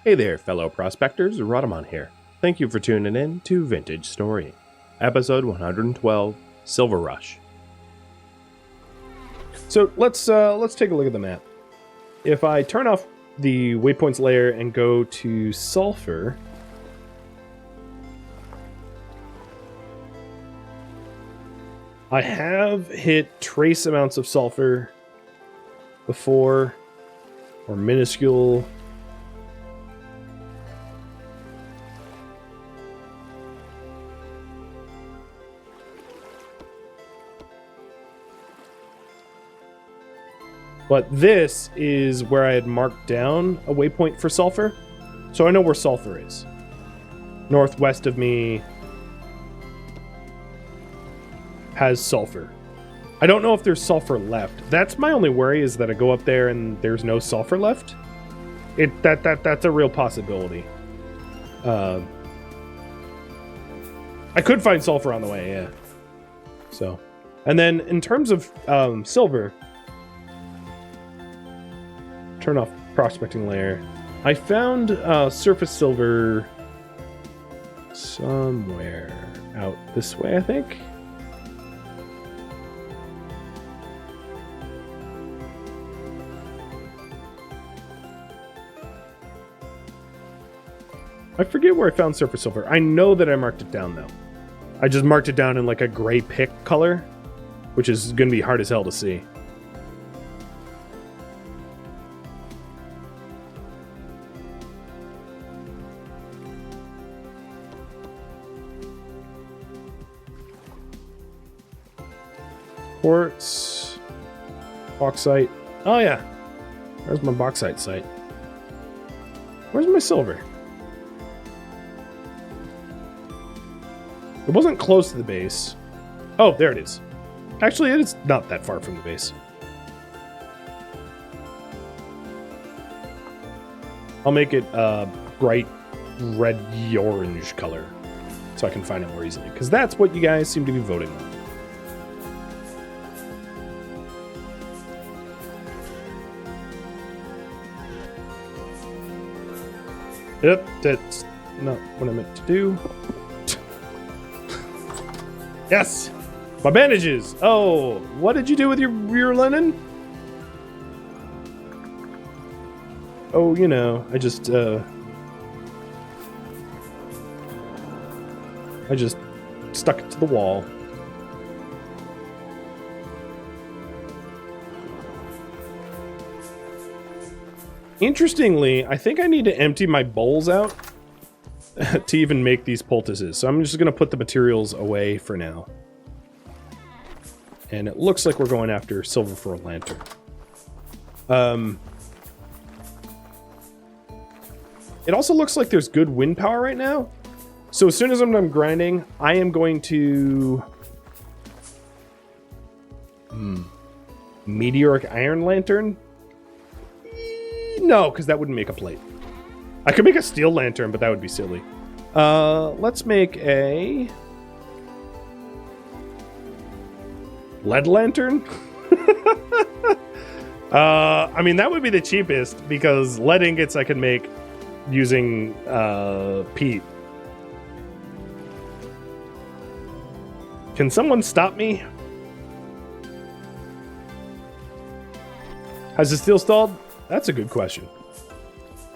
Hey there, fellow prospectors, Rhadamant here. Thank you for tuning in to Vintage Story, episode 112, Silver Rush. So let's take a look at the map. If I turn off the waypoints layer and go to sulfur, I have hit trace amounts of sulfur before, or minuscule. But this is where I had marked down a waypoint for sulfur. So I know where sulfur is. Northwest of me has sulfur. I don't know if there's sulfur left. That's my only worry, is that I go up there and there's no sulfur left. That's a real possibility. I could find sulfur on the way, yeah. So, and then in terms of silver, turn off prospecting layer. I found surface silver somewhere out this way, I think. I forget where I found surface silver. I know that I marked it down, though. I just marked it down in like a gray pick color, which is going to be hard as hell to see. Quartz, bauxite. Oh yeah, where's my bauxite site? Where's my silver? It wasn't close to the base. Oh, there it is. Actually, it is not that far from the base. I'll make it a bright red-orange color so I can find it more easily, because that's what you guys seem to be voting on. Yep, that's not what I meant to do. Yes! My bandages! Oh, what did you do with your linen? Oh, you know, I just stuck it to the wall. Interestingly, I think I need to empty my bowls out to even make these poultices. So I'm just going to put the materials away for now. And it looks like we're going after silver for a lantern. It also looks like there's good wind power right now. So as soon as I'm done grinding, I am going to... Meteoric iron lantern? No, because that wouldn't make a plate. I could make a steel lantern, but that would be silly. Let's make a... lead lantern? I mean, that would be the cheapest, because lead ingots I could make using peat. Can someone stop me? Has the steel stalled? That's a good question.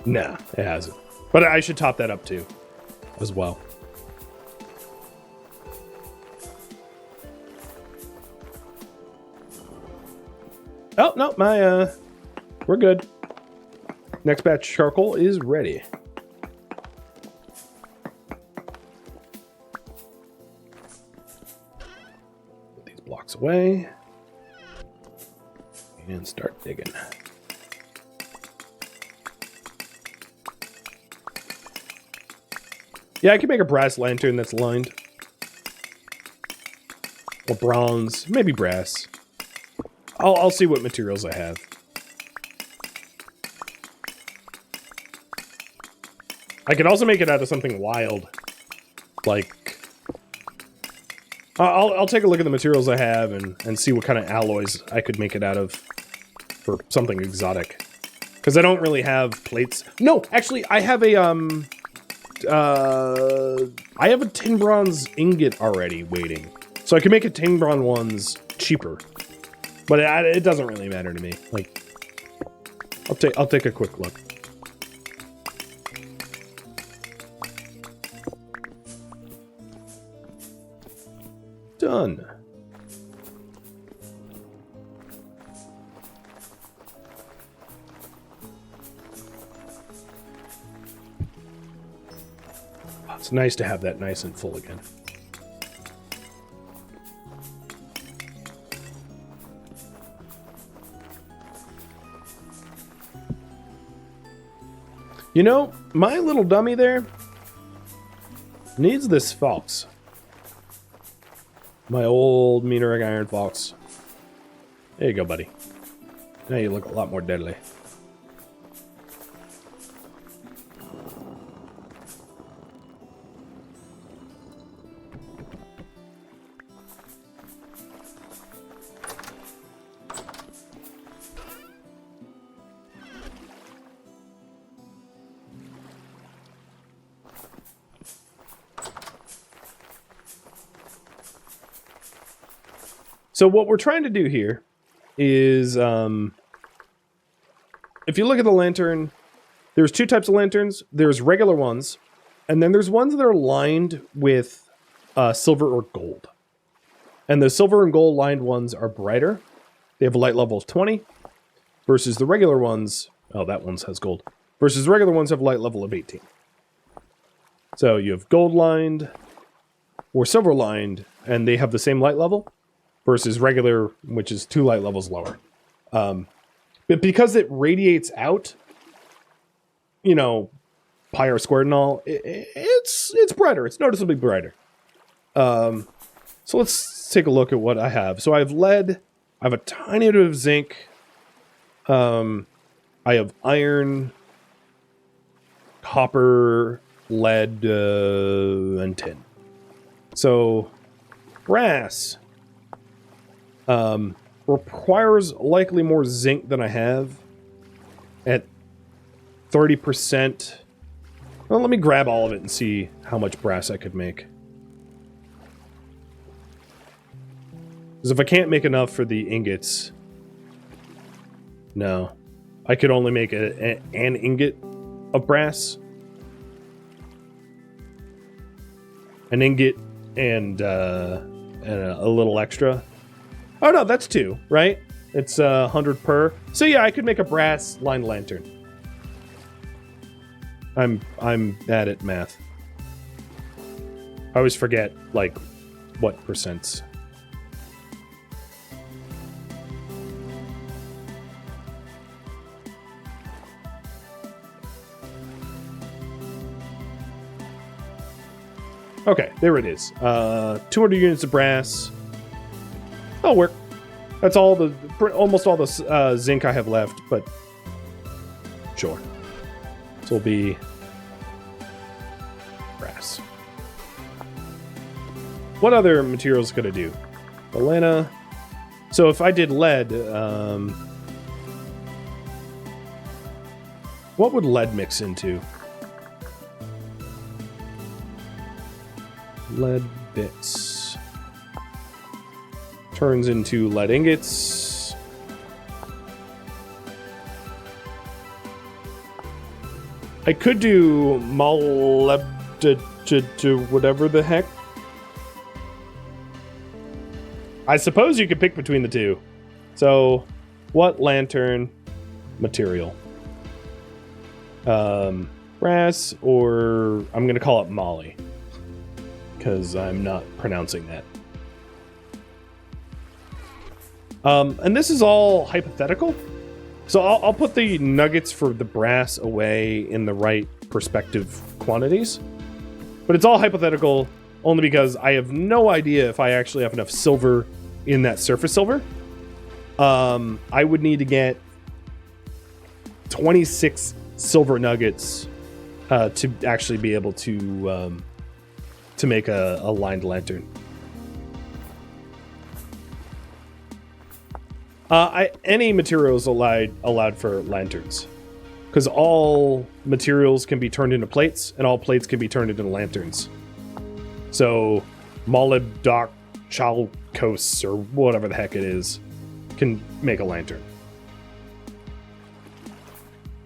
Nah, it hasn't. But I should top that up too, as well. Oh, no, we're good. Next batch of charcoal is ready. Put these blocks away. And start digging. Yeah, I can make a brass lantern that's lined. Or bronze, maybe brass. I'll see what materials I have. I could also make it out of something wild. Like... I'll take a look at the materials I have and see what kind of alloys I could make it out of for something exotic. Because I don't really have plates. No, actually, I have a tin bronze ingot already waiting, so I can make a tin bronze ones cheaper. But it doesn't really matter to me. Like, I'll take a quick look. Done. It's nice to have that nice and full again. You know, my little dummy there needs this fox. My old meteoric iron fox. There you go, buddy. Now you look a lot more deadly. So what we're trying to do here is, if you look at the lantern, there's two types of lanterns. There's regular ones, and then there's ones that are lined with silver or gold. And the silver and gold lined ones are brighter. They have a light level of 20, versus the regular ones, oh, that one has gold, versus the regular ones have a light level of 18. So you have gold lined or silver lined, and they have the same light level, versus regular, which is 2 light levels lower. But because it radiates out, you know, pi r squared and all, it's brighter. It's noticeably brighter. So let's take a look at what I have. So I have lead. I have a tiny bit of zinc. I have iron, copper, lead, and tin. So brass requires likely more zinc than I have at 30%. Well, let me grab all of it and see how much brass I could make. Because if I can't make enough for the ingots, no. I could only make an ingot of brass. An ingot and a little extra. Oh no, that's 2, right? It's 100 per. So yeah, I could make a brass lined lantern. I'm bad at math. I always forget, like, what percents. Okay, there it is. 200 units of brass. That'll work. That's all almost all the zinc I have left, but sure. This will be brass. What other materials could I do? Elena. So if I did lead, what would lead mix into? Lead bits. Turns into lead ingots. I could do molybdenum, whatever the heck. I suppose you could pick between the two. So, what lantern material? Brass, or I'm going to call it moly, because I'm not pronouncing that. And this is all hypothetical. So I'll put the nuggets for the brass away in the right perspective quantities. But it's all hypothetical only because I have no idea if I actually have enough silver in that surface silver. I would need to get 26 silver nuggets to actually be able to make a lined lantern. Any materials allowed for lanterns. Because all materials can be turned into plates, and all plates can be turned into lanterns. So, Molybdoc Chalcos, or whatever the heck it is, can make a lantern.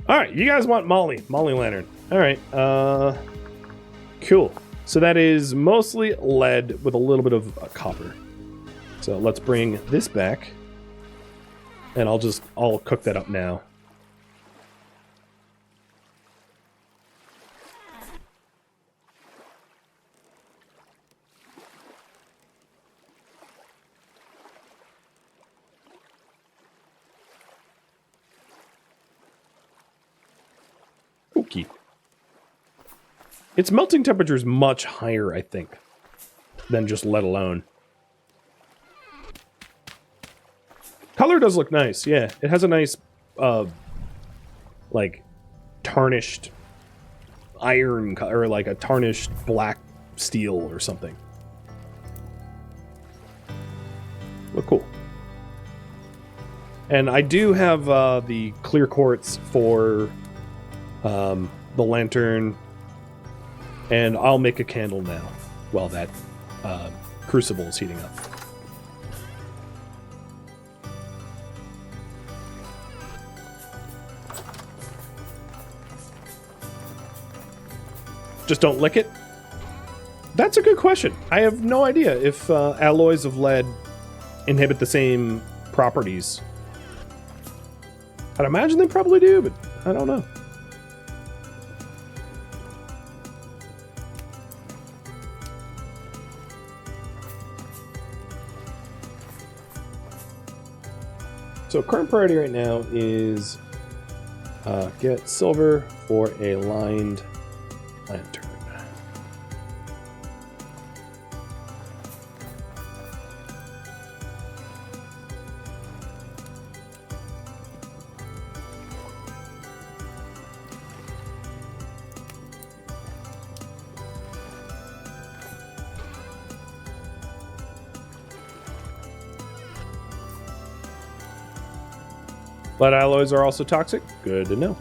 Alright, you guys want Molly lantern. Alright, cool. So that is mostly lead with a little bit of copper. So let's bring this back. And I'll cook that up now. Okay. Its melting temperature is much higher, I think, than just lead alone. Color does look nice, yeah. It has a nice, like, tarnished iron, or like a tarnished black steel or something. Look cool. And I do have the clear quartz for the lantern, and I'll make a candle now while that crucible is heating up. Just don't lick it? That's a good question. I have no idea if alloys of lead inhibit the same properties. I'd imagine they probably do, but I don't know. So current priority right now is get silver for a lined lantern. Lead alloys are also toxic. Good to know.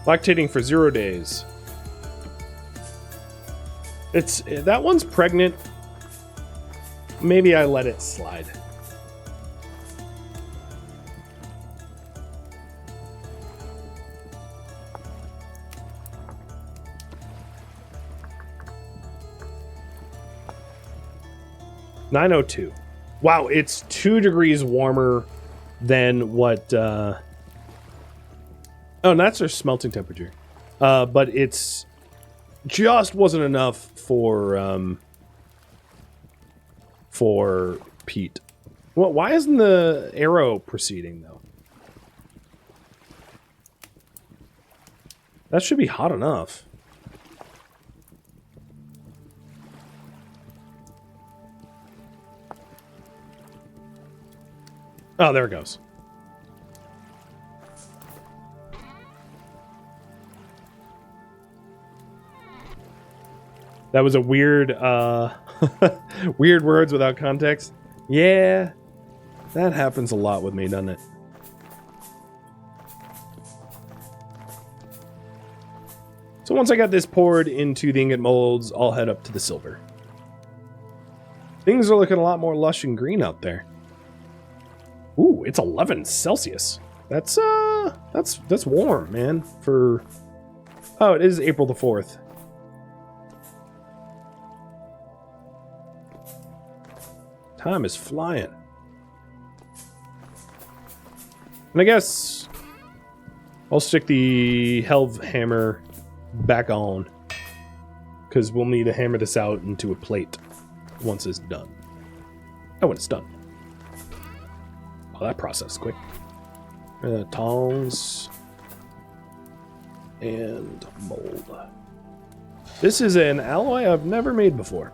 Lactating for 0 days. That one's pregnant. Maybe I let it slide. (902). Wow, it's 2 degrees warmer than what oh, and that's their smelting temperature. But it's just wasn't enough for Pete. Well, why isn't the arrow proceeding though? That should be hot enough. Oh, there it goes. That was a weird, weird words without context. Yeah, that happens a lot with me, doesn't it? So once I got this poured into the ingot molds, I'll head up to the silver. Things are looking a lot more lush and green out there. Ooh, it's 11 Celsius. That's warm, man. For oh, it is April the 4th. Time is flying. And I guess I'll stick the Helve hammer back on, because we'll need to hammer this out into a plate once it's done. Oh, when it's done. Oh, that process is quick. Tongs and mold. This is an alloy I've never made before.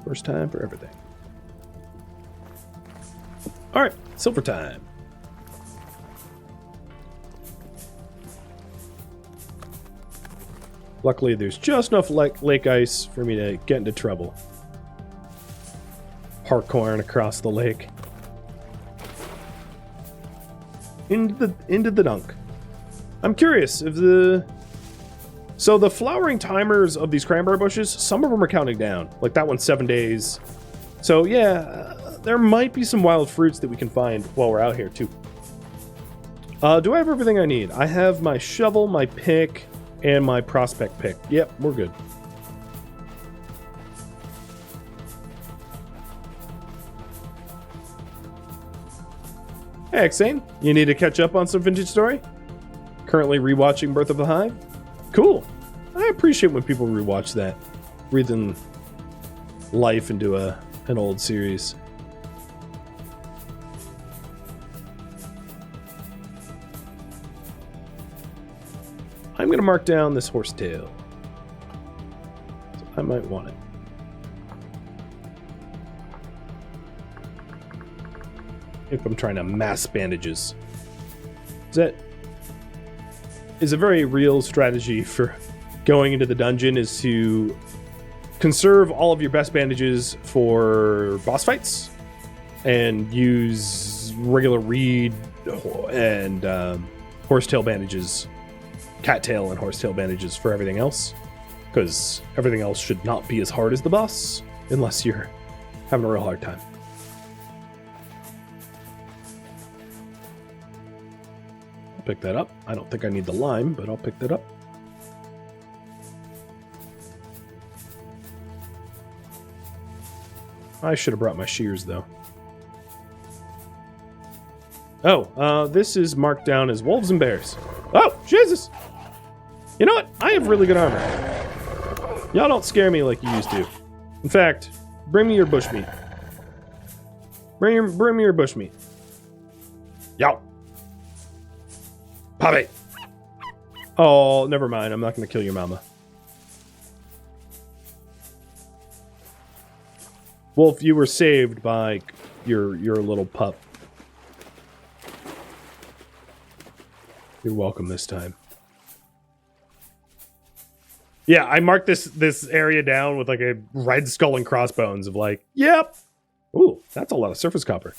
First time for everything. All right, silver time. Luckily, there's just enough lake ice for me to get into trouble. Parkouring across the lake. Into the dunk. I'm curious if so the flowering timers of these cranberry bushes, some of them are counting down. Like that one's 7 days. So yeah, there might be some wild fruits that we can find while we're out here too. Do I have everything I need? I have my shovel, my pick, and my prospect pick. Yep, we're good. Hey, Xane, you need to catch up on some Vintage Story? Currently rewatching Birth of the Hive? Cool. I appreciate when people rewatch that. Breathing life into an old series. I'm going to mark down this horsetail. So I might want it. If I'm trying to mass bandages. That is a very real strategy for going into the dungeon, is to conserve all of your best bandages for boss fights and use regular reed and horsetail bandages, cattail and horsetail bandages for everything else, because everything else should not be as hard as the boss unless you're having a real hard time. Pick that up. I don't think I need the lime, but I'll pick that up. I should have brought my shears, though. Oh, this is marked down as wolves and bears. Oh, Jesus! You know what? I have really good armor. Y'all don't scare me like you used to. In fact, bring me your bushmeat. Bring me your bushmeat. Yow! Pop it! Oh, never mind. I'm not going to kill your mama. Wolf, you were saved by your little pup. You're welcome this time. Yeah, I marked this area down with like a red skull and crossbones of like, yep. Ooh, that's a lot of surface copper.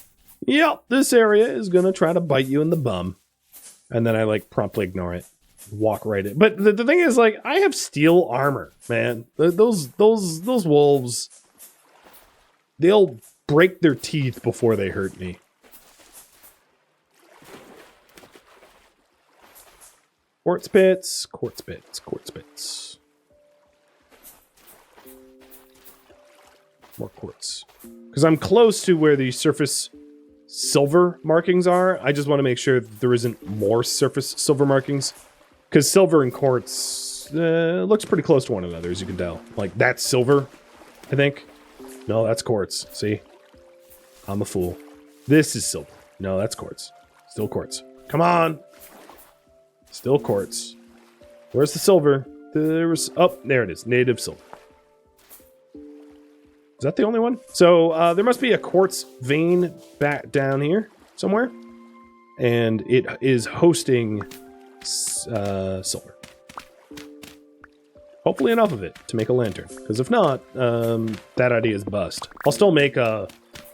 Yep, this area is going to try to bite you in the bum. And then I like promptly ignore it. Walk right in. But the thing is, like, I have steel armor, man. Those wolves, they'll break their teeth before they hurt me. Quartz bits, quartz bits, quartz bits. More quartz. Because I'm close to where the surface silver markings are. I just want to make sure that there isn't more surface silver markings. Because silver and quartz looks pretty close to one another, as you can tell. Like, that's silver, I think. No, that's quartz. See? I'm a fool. This is silver. No, that's quartz. Still quartz. Come on! Still quartz. Where's the silver? There was... Oh, there it is. Native silver. Is that the only one? So, there must be a quartz vein back down here somewhere. And it is hosting silver. Hopefully enough of it to make a lantern. Because if not, that idea is bust. I'll still make a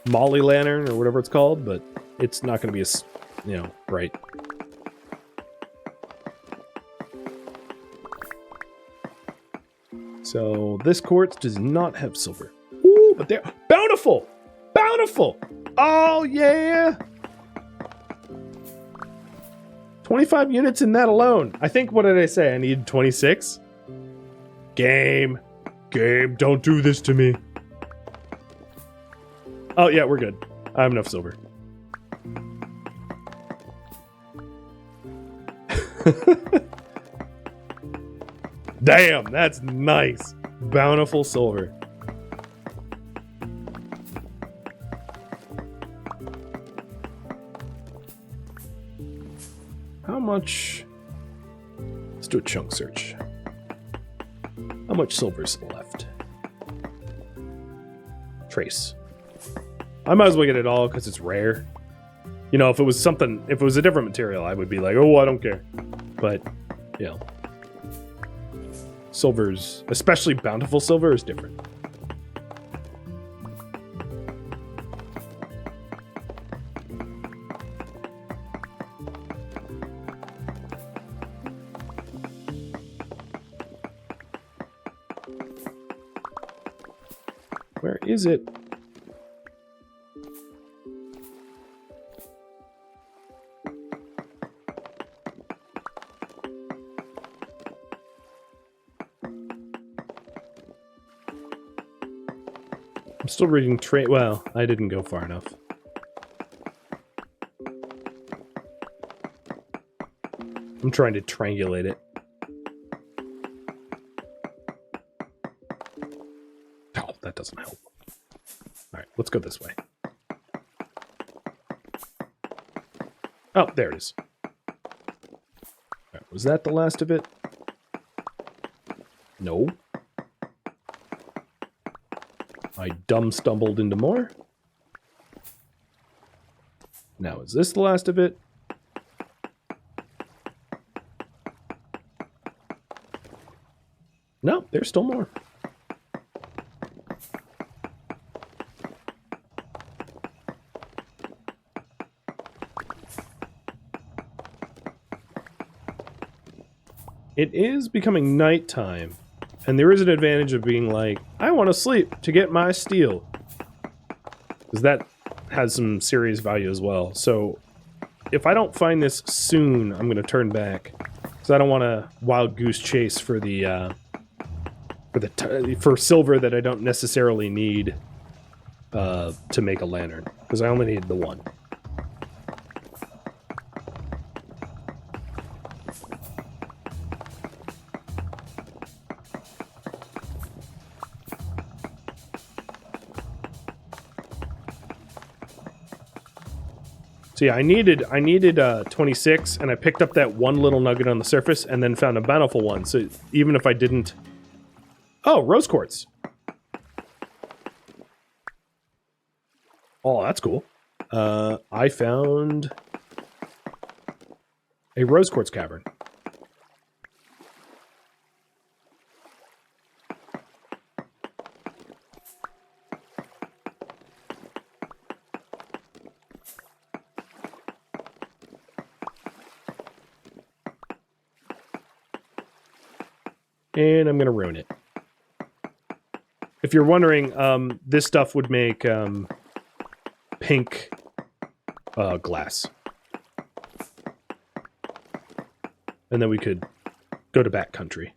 molly lantern or whatever it's called, but it's not going to be as, bright. So, this quartz does not have silver. Ooh, but they're bountiful! Bountiful! Oh, yeah! 25 units in that alone. I think, what did I say? I need 26? Game, don't do this to me. Oh, yeah, we're good. I have enough silver. Damn, that's nice. Bountiful silver. much... Let's do a chunk search. How much silver's left? Trace. I might as well get it all because it's rare. You know, if it was a different material, I would be like, oh, I don't care. But, you know. Silver's, especially bountiful silver, is different. Where is it? I'm still reading well, I didn't go far enough. I'm trying to triangulate it. Oh, that doesn't help. Alright, let's go this way. Oh, there it is. Right, was that the last of it? No. I stumbled into more. Now, is this the last of it? No, there's still more. It is becoming nighttime. And there is an advantage of being like, I want to sleep to get my steel. Because that has some serious value as well. So, if I don't find this soon, I'm going to turn back. Because I don't want to wild goose chase for the, for silver that I don't necessarily need to make a lantern. Because I only need the one. So yeah, I needed 26, and I picked up that one little nugget on the surface, and then found a bountiful one. So even if I didn't, oh, rose quartz. Oh, that's cool. I found a rose quartz cavern. And I'm going to ruin it. If you're wondering, this stuff would make pink glass. And then we could go to backcountry.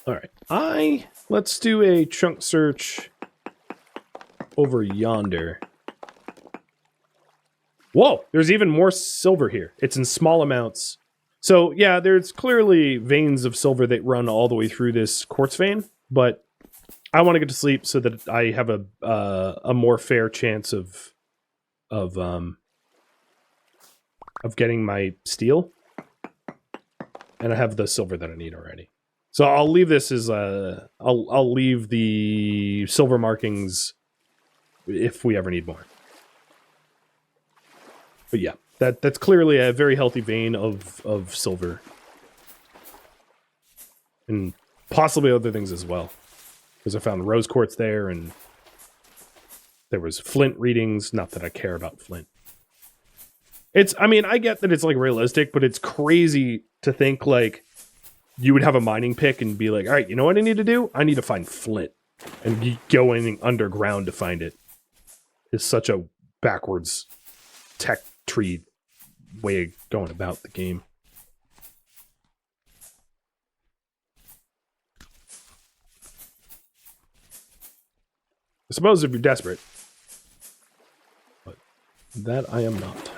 All right, let's do a chunk search over yonder. Whoa, there's even more silver here. It's in small amounts. So yeah, there's clearly veins of silver that run all the way through this quartz vein, but I want to get to sleep so that I have a more fair chance of getting my steel, and I have the silver that I need already. So I'll leave this as I'll leave the silver markings if we ever need more. But yeah, that's clearly a very healthy vein of silver. And possibly other things as well. Because I found rose quartz there, and there was flint readings. Not that I care about flint. I mean, I get that it's like realistic, but it's crazy to think like you would have a mining pick and be like, all right, you know what I need to do? I need to find flint. And going underground to find it is such a backwards tech tree way of going about the game. I suppose if you're desperate. But that I am not.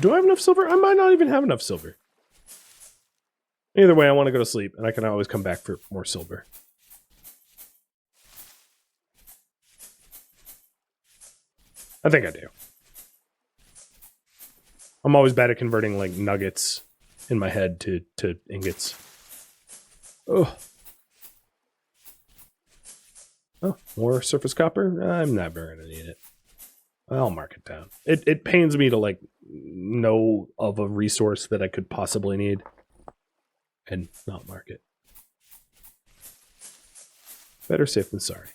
Do I have enough silver? I might not even have enough silver. Either way, I want to go to sleep, and I can always come back for more silver. I think I do. I'm always bad at converting, like, nuggets in my head to ingots. Oh. Oh, more surface copper? I'm never going to need it. I'll mark it down. It pains me to, like, know of a resource that I could possibly need and not mark it. Better safe than sorry.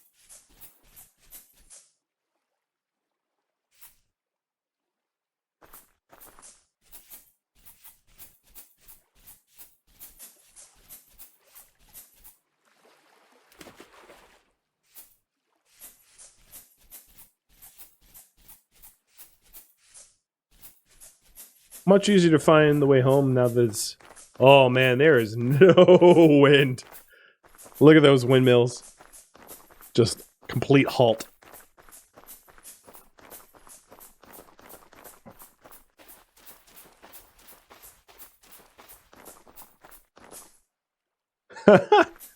Much easier to find the way home now that it's... Oh man, there is no wind. Look at those windmills. Just complete halt.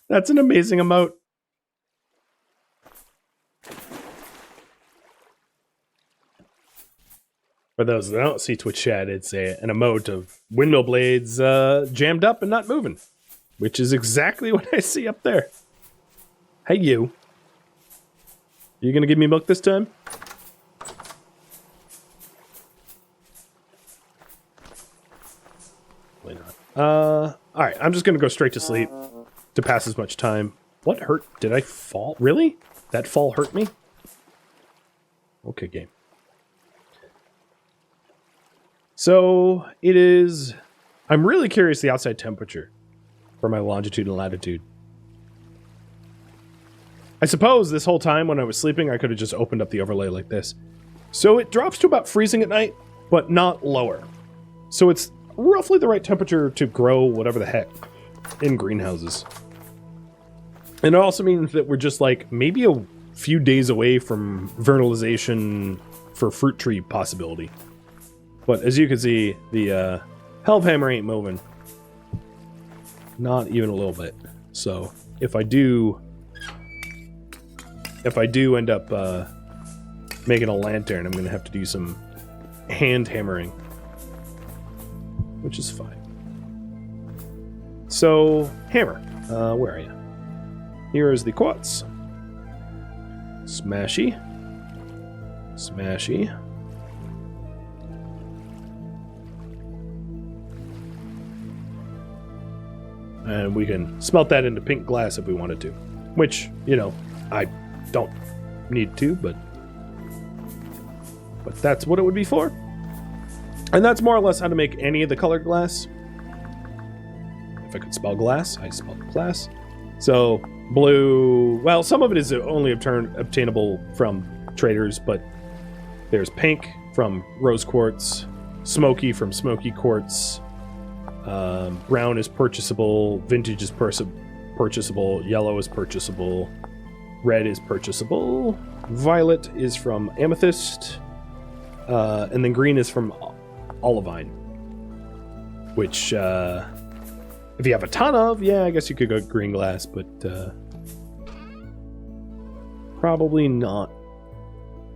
That's an amazing emote. For those that don't see Twitch chat, it's an emote of windmill blades jammed up and not moving, which is exactly what I see up there. Hey, you. You gonna give me milk this time? Probably not. Alright, I'm just gonna go straight to sleep to pass as much time. What hurt? Did I fall? Really? That fall hurt me? Okay, game. So, it is... I'm really curious the outside temperature for my longitude and latitude. I suppose this whole time when I was sleeping, I could have just opened up the overlay like this. So it drops to about freezing at night, but not lower. So it's roughly the right temperature to grow whatever the heck in greenhouses. And it also means that we're just like maybe a few days away from vernalization for fruit tree possibility. But as you can see, the Hellhammer ain't moving. Not even a little bit. So if I do end up making a lantern, I'm going to have to do some hand hammering. Which is fine. So, hammer. Where are you? Here is the quartz. Smashy. Smashy. And we can smelt that into pink glass if we wanted to. Which, you know, I don't need to, but that's what it would be for. And that's more or less how to make any of the colored glass. If I could spell glass, I spelled glass. So, blue... Well, some of it is only obtainable from traders, but there's pink from rose quartz, smoky from smoky quartz, brown is purchasable, vintage is purchasable, yellow is purchasable, red is purchasable, violet is from amethyst, and then green is from olivine. Which, if you have a ton of, yeah, I guess you could go green glass, but probably not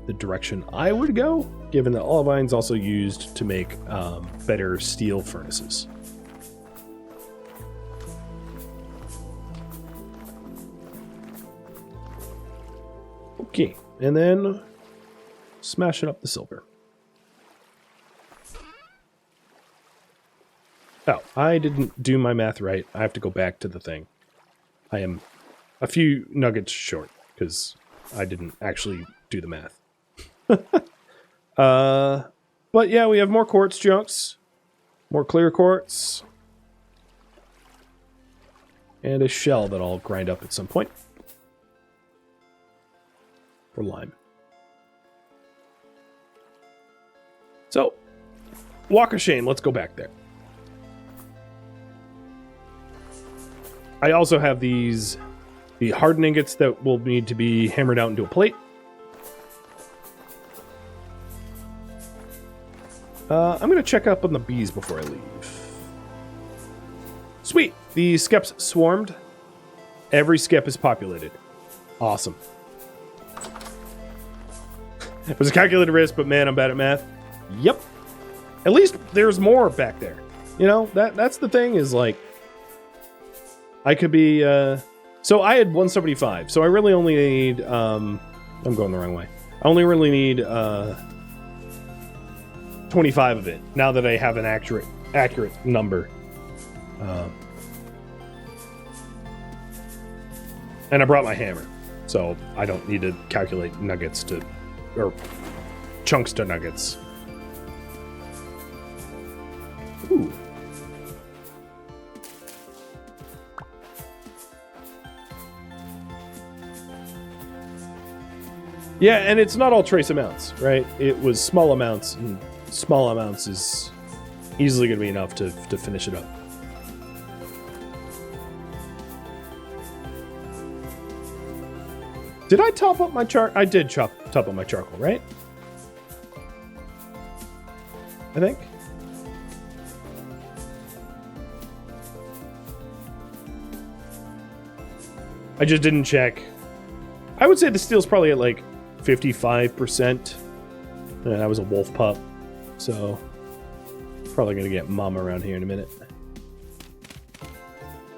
the direction I would go, given that olivine's also used to make better steel furnaces. Okay, and then smashing up the silver. Oh, I didn't do my math right. I have to go back to the thing. I am a few nuggets short, because I didn't actually do the math. But yeah, we have more quartz chunks. More clear quartz. And a shell that I'll grind up at some point. For lime. So, Walk of Shame, let's go back there. I also have the hardened ingots that will need to be hammered out into a plate. I'm going to check up on the bees before I leave. Sweet. The skeps swarmed. Every skep is populated. Awesome. It was a calculated risk, but man, I'm bad at math. Yep. At least there's more back there. You know, that's the thing is like, I could be, so I had 175, so I really only need, I'm going the wrong way. I only really need, 25 of it, now that I have an accurate number. And I brought my hammer, so I don't need to calculate nuggets to, or chunks to nuggets. Ooh. Yeah, and it's not all trace amounts, right? It was small amounts, and small amounts is easily going to be enough to finish it up. Did I top up my I did top up my charcoal, right? I think. I just didn't check. I would say the steel's probably at like 55%. And I was a wolf pup, so probably gonna get mom around here in a minute.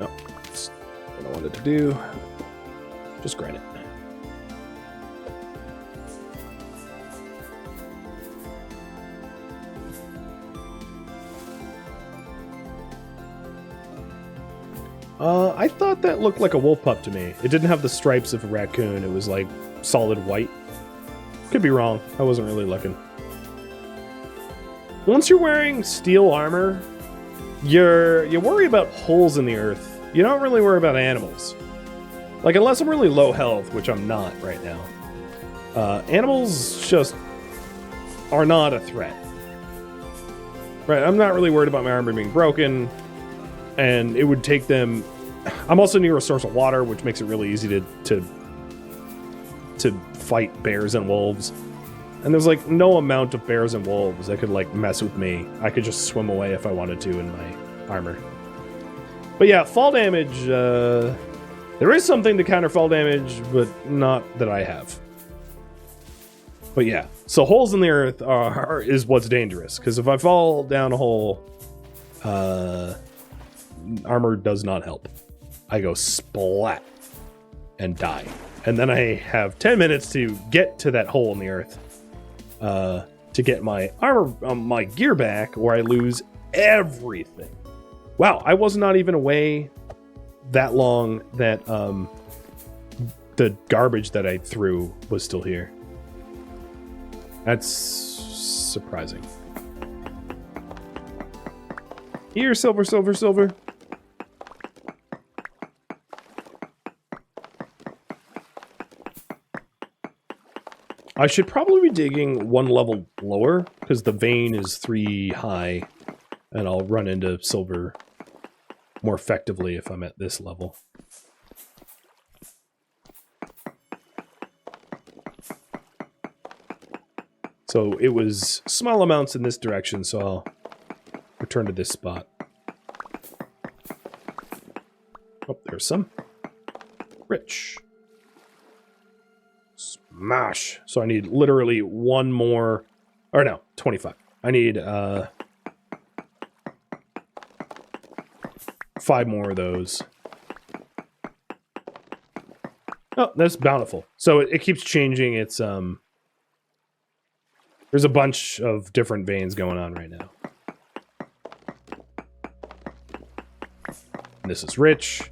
Oh, that's what I wanted to do. Just grind it. I thought that looked like a wolf pup to me. It didn't have the stripes of a raccoon. It was like solid white. Could be wrong. I wasn't really looking. Once you're wearing steel armor, you worry about holes in the earth. You don't really worry about animals. Like, unless I'm really low health, which I'm not right now. Animals just are not a threat. Right, I'm not really worried about my armor being broken. And it would take them... I'm also near a source of water, which makes it really easy to fight bears and wolves. And there's like no amount of bears and wolves that could like mess with me. I could just swim away if I wanted to in my armor. But yeah, fall damage, there is something to counter fall damage, but not that I have. But yeah, so holes in the earth is what's dangerous, because if I fall down a hole, armor does not help. I go splat and die. And then I have 10 minutes to get to that hole in the earth to get my armor, my gear back, or I lose everything. Wow, I was not even away that long that the garbage that I threw was still here. That's surprising. Here, silver, silver, silver. I should probably be digging one level lower, because the vein is 3 high, and I'll run into silver more effectively if I'm at this level. So it was small amounts in this direction, so I'll return to this spot. Oh, there's some. Rich. Smash. So I need literally one more, or no, 25. I need 5 more of those. Oh, that's bountiful. So it keeps changing its there's a bunch of different veins going on right now. And this is rich.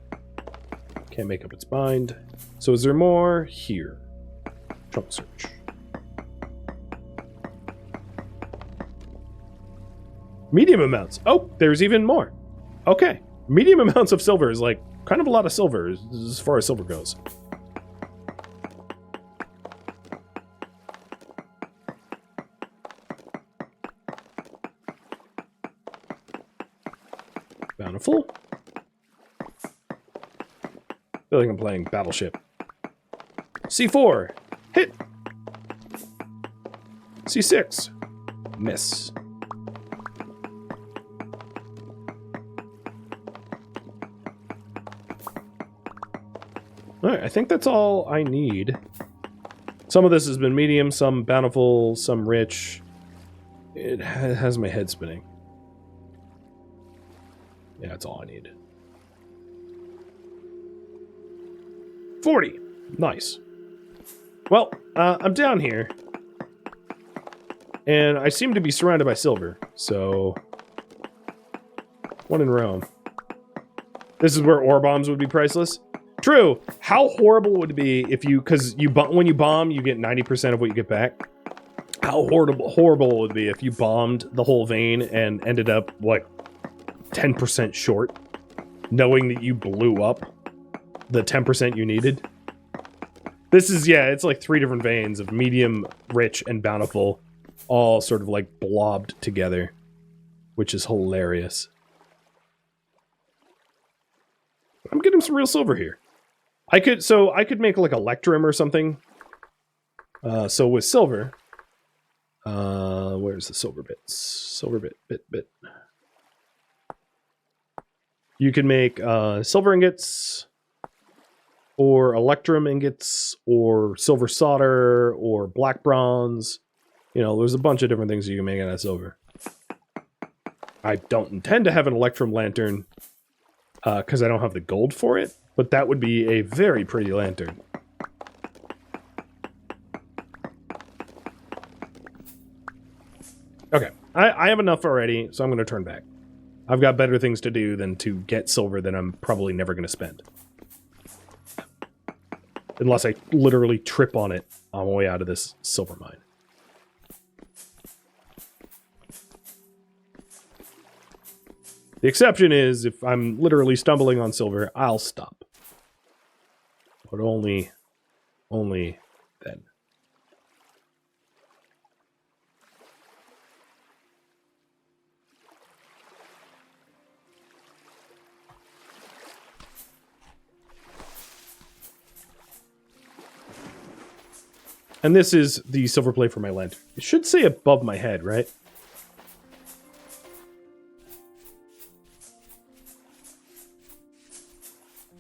Can't make up its mind. So is there more here? Trunk search. Medium amounts. Oh, there's even more. Okay. Medium amounts of silver is like kind of a lot of silver as far as silver goes. Bountiful. I feel like I'm playing Battleship. C4. Hit. C6. Miss. All right, I think that's all I need. Some of this has been medium, some bountiful, some rich. It has my head spinning. Yeah, that's all I need. 40. Nice. Well, I'm down here. And I seem to be surrounded by silver, so... One in Rome. This is where ore bombs would be priceless? True. How horrible would it be if you... Because when you bomb, you get 90% of what you get back. How horrible would it be if you bombed the whole vein and ended up, like, 10% short, knowing that you blew up the 10% you needed? This is, yeah, it's like 3 different veins of medium, rich, and bountiful, all sort of like blobbed together, which is hilarious. I'm getting some real silver here. I could make like electrum or something. So with silver, where's the silver bits? Silver bit. You can make silver ingots, or electrum ingots, or silver solder, or black bronze. You know, there's a bunch of different things you can make out of silver. I don't intend to have an electrum lantern, because I don't have the gold for it, but that would be a very pretty lantern. Okay, I have enough already, so I'm going to turn back. I've got better things to do than to get silver that I'm probably never going to spend. Unless I literally trip on it on my way out of this silver mine. The exception is if I'm literally stumbling on silver, I'll stop. But only then. And this is the silver plate for my lantern. It should say above my head, right?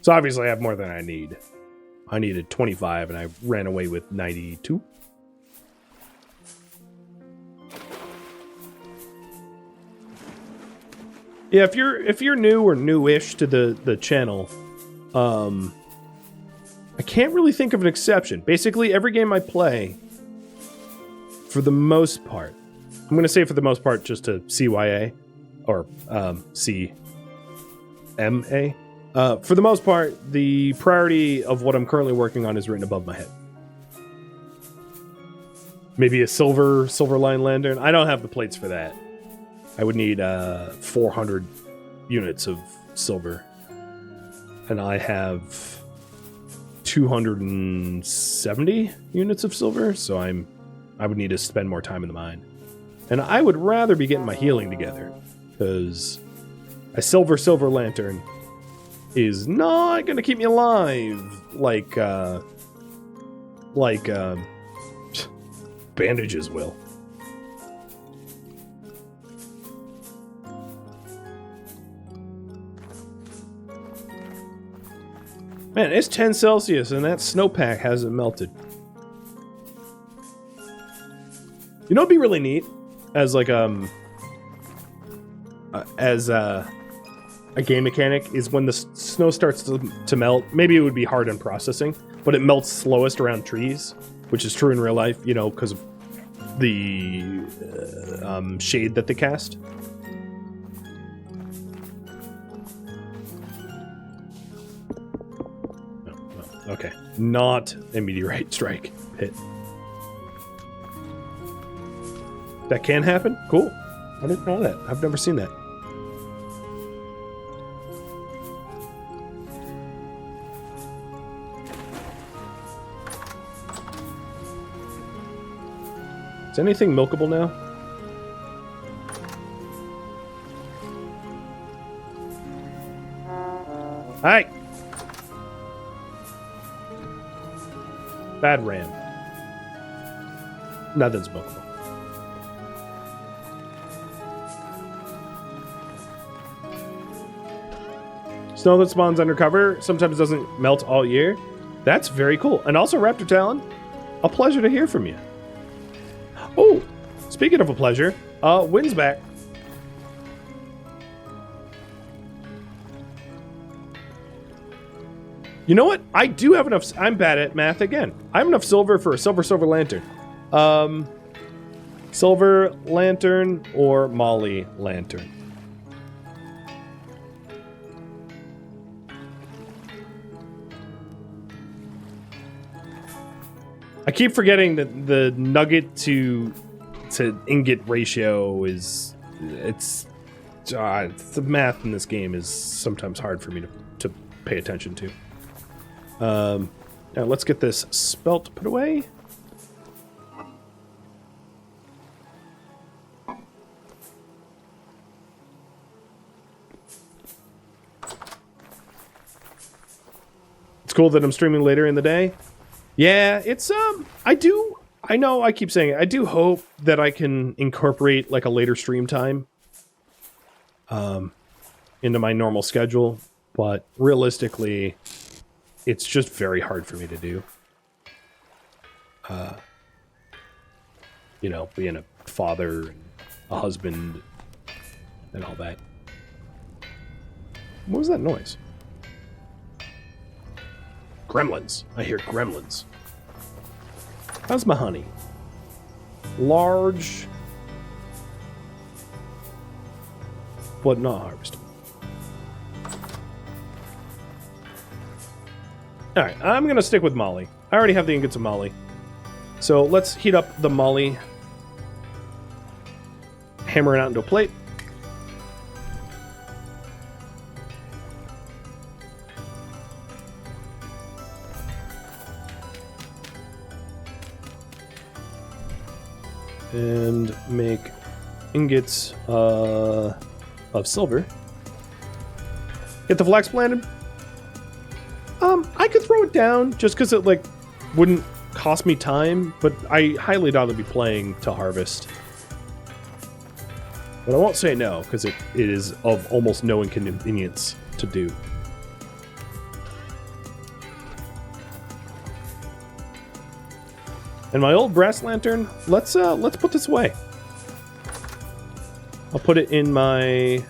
So obviously I have more than I need. I needed 25 and I ran away with 92. Yeah, if you're new or newish to the channel, I can't really think of an exception. Basically, every game I play, for the most part, I'm going to say for the most part just to CYA, or CMA. For the most part, the priority of what I'm currently working on is written above my head. Maybe a silver line lantern. I don't have the plates for that. I would need 400 units of silver. And I have 270 units of silver, so I would need to spend more time in the mine. And I would rather be getting my healing together, because a silver lantern is not going to keep me alive like bandages will. Man, it's 10 Celsius and that snowpack hasn't melted. You know what'd be really neat? As like a game mechanic is when the snow starts to melt. Maybe it would be hard in processing, but it melts slowest around trees, which is true in real life, you know, because of the shade that they cast. Okay, not a meteorite strike pit. That can happen? Cool. I didn't know that. I've never seen that. Is anything milkable now? Hi! Bad ram. Nothing's milkable. Snow that spawns undercover sometimes doesn't melt all year. That's very cool. And also, Raptor Talon, a pleasure to hear from you. Oh, speaking of a pleasure, Wynn's back. You know what? I do have enough. I'm bad at math again. I have enough silver for a silver lantern. Silver lantern or Molly lantern? I keep forgetting that the nugget to ingot ratio is the math in this game is sometimes hard for me to pay attention to. Now let's get this spelt put away. It's cool that I'm streaming later in the day. Yeah, it's I know I keep saying it. I do hope that I can incorporate like a later stream time into my normal schedule, but realistically it's just very hard for me to do. You know, being a father and a husband and all that. What was that noise? Gremlins. I hear gremlins. How's my honey? Large, but not harvested. Alright, I'm going to stick with Molly. I already have the ingots of Molly. So let's heat up the Molly. Hammer it out into a plate. And make ingots of silver. Get the flax planted. I could throw it down just because it like wouldn't cost me time, but I highly doubt I'll be playing to harvest. But I won't say no because it is of almost no inconvenience to do. And my old brass lantern, let's put this away. I'll put it in my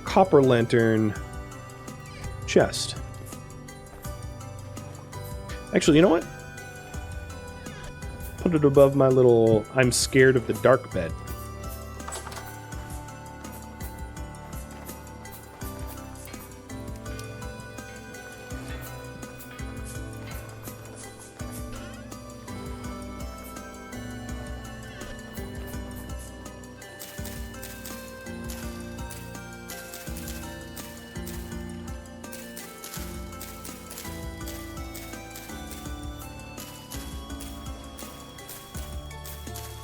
copper lantern chest. Actually, you know what? Put it above my little I'm scared of the dark bed.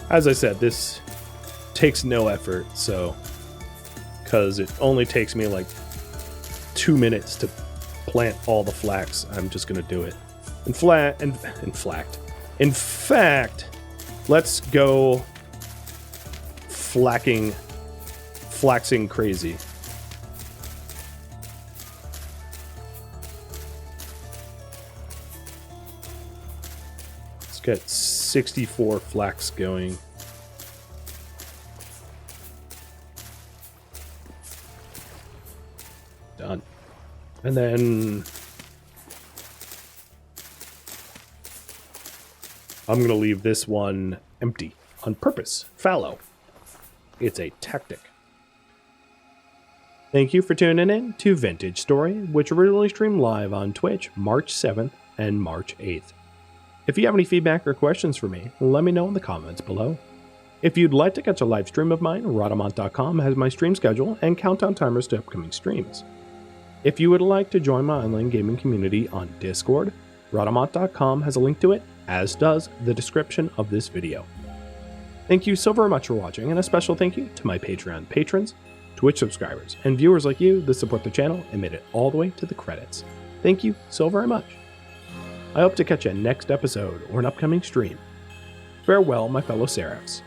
As I said, this takes no effort, so because it only takes me like 2 minutes to plant all the flax, I'm just gonna do it. In fact, let's go flaxing crazy. Let's get 64 flax going. Done. And then I'm going to leave this one empty on purpose. Fallow. It's a tactic. Thank you for tuning in to Vintage Story, which originally streamed live on Twitch March 7th and March 8th. If you have any feedback or questions for me, let me know in the comments below. If you'd like to catch a live stream of mine, Rhadamant.com has my stream schedule and countdown timers to upcoming streams. If you would like to join my online gaming community on Discord, Rhadamant.com has a link to it, as does the description of this video. Thank you so very much for watching, and a special thank you to my Patreon patrons, Twitch subscribers, and viewers like you that support the channel and made it all the way to the credits. Thank you so very much. I hope to catch you next episode or an upcoming stream. Farewell, my fellow Seraphs.